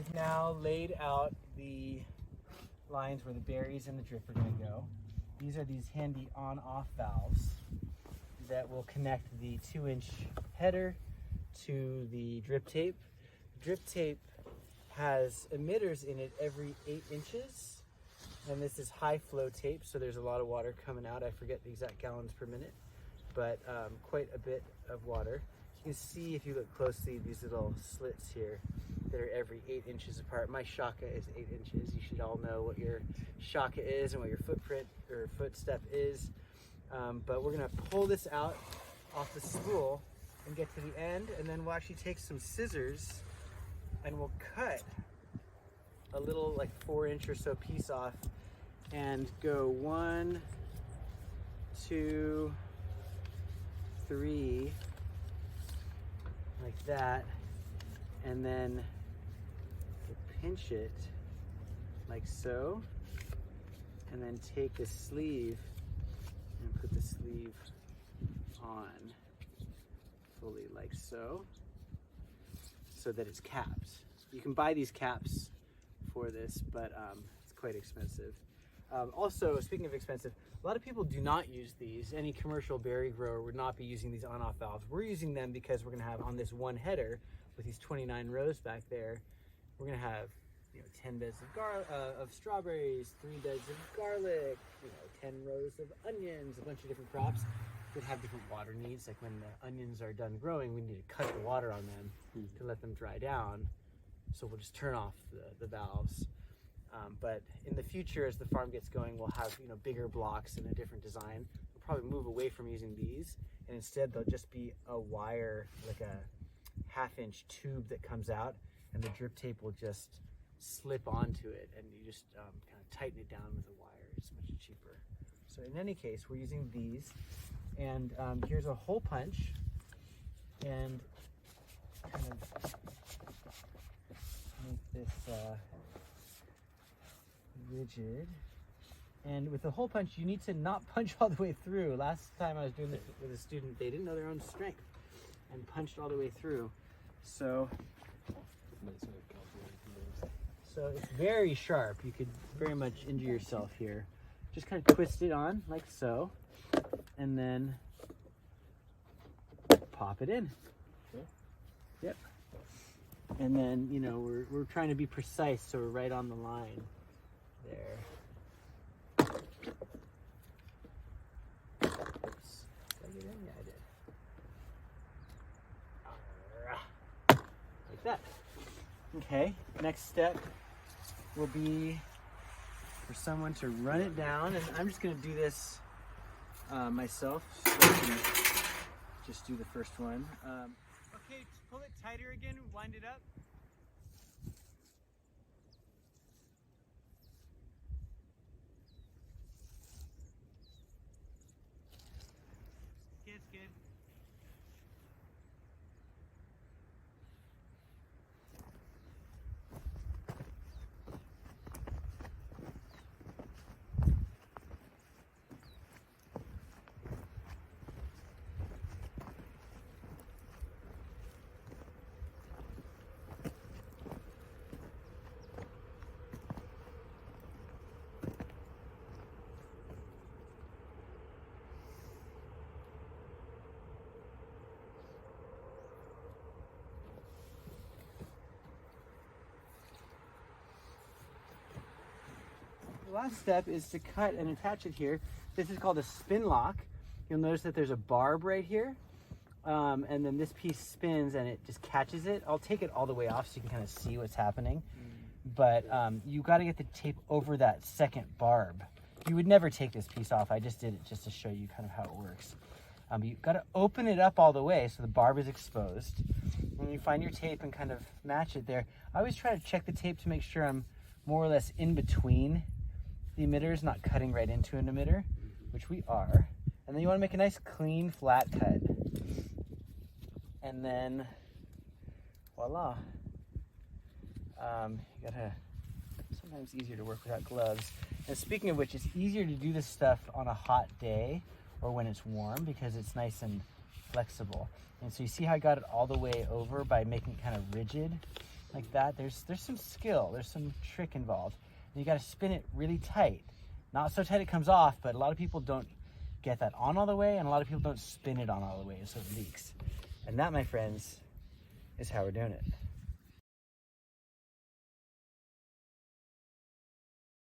we've now laid out the lines where the berries and the drip are going to go. These are these handy on-off valves that will connect the 2-inch header to the drip tape. Drip tape has emitters in it every 8 inches, and this is high flow tape, so there's a lot of water coming out. I forget the exact gallons per minute, but quite a bit of water. You can see, if you look closely, these little slits here that are every 8 inches apart. My shaka is 8 inches. You should all know what your shaka is and what your footprint or footstep is. But we're gonna pull this out off the spool and get to the end, and then we'll actually take some scissors and we'll cut a little like 4-inch or so piece off and go 1, 2, 3, like that, and then we'll pinch it like so, and then take the sleeve and put the sleeve on fully like so, so that it's capped. You can buy these caps for this, but it's quite expensive. Also, speaking of expensive, a lot of people do not use these. Any commercial berry grower would not be using these on-off valves. We're using them because we're gonna have on this one header with these 29 rows back there, we're gonna have 10 beds of strawberries, 3 beds of garlic, 10 rows of onions, a bunch of different crops that have different water needs. Like when the onions are done growing, we need to cut the water on them to let them dry down. So we'll just turn off the valves. But in the future, as the farm gets going, we'll have bigger blocks and a different design. We'll probably move away from using these, and instead they'll just be a wire, like a 1/2-inch tube that comes out, and the drip tape will just slip onto it, and you just kind of tighten it down with a wire. It's much cheaper. So in any case, we're using these, and here's a hole punch, and kind of make this rigid. And with the hole punch, you need to not punch all the way through. Last time I was doing this with a student, they didn't know their own strength and punched all the way through. So it's very sharp. You could very much injure yourself here. Just kind of twist it on like so, and then pop it in. Okay. Yep. And then we're trying to be precise, so we're right on the line there. Oops. Did I get in? Yeah, I did. Like that. Okay, next step will be for someone to run it down, and I'm just going to do this myself, so I can just do the first one. Okay, pull it tighter again, wind it up. It's good. The last step is to cut and attach it here. This is called a spin lock. You'll notice that there's a barb right here, and then this piece spins and it just catches it. I'll take it all the way off so you can kind of see what's happening. But you got to get the tape over that second barb. You would never take this piece off. I just did it just to show you kind of how it works. You've got to open it up all the way so the barb is exposed. And you find your tape and kind of match it there. I always try to check the tape to make sure I'm more or less in between the emitters, not cutting right into an emitter, which we are. And then you want to make a nice clean flat cut. And then voila. You gotta, sometimes easier to work without gloves. And speaking of which, it's easier to do this stuff on a hot day or when it's warm because it's nice and flexible. And so you see how I got it all the way over by making it kind of rigid? like that. There's some skill, there's some trick involved. And you got to spin it really tight. Not so tight it comes off, but a lot of people don't get that on all the way, and a lot of people don't spin it on all the way, so it leaks. And that, my friends, is how we're doing it.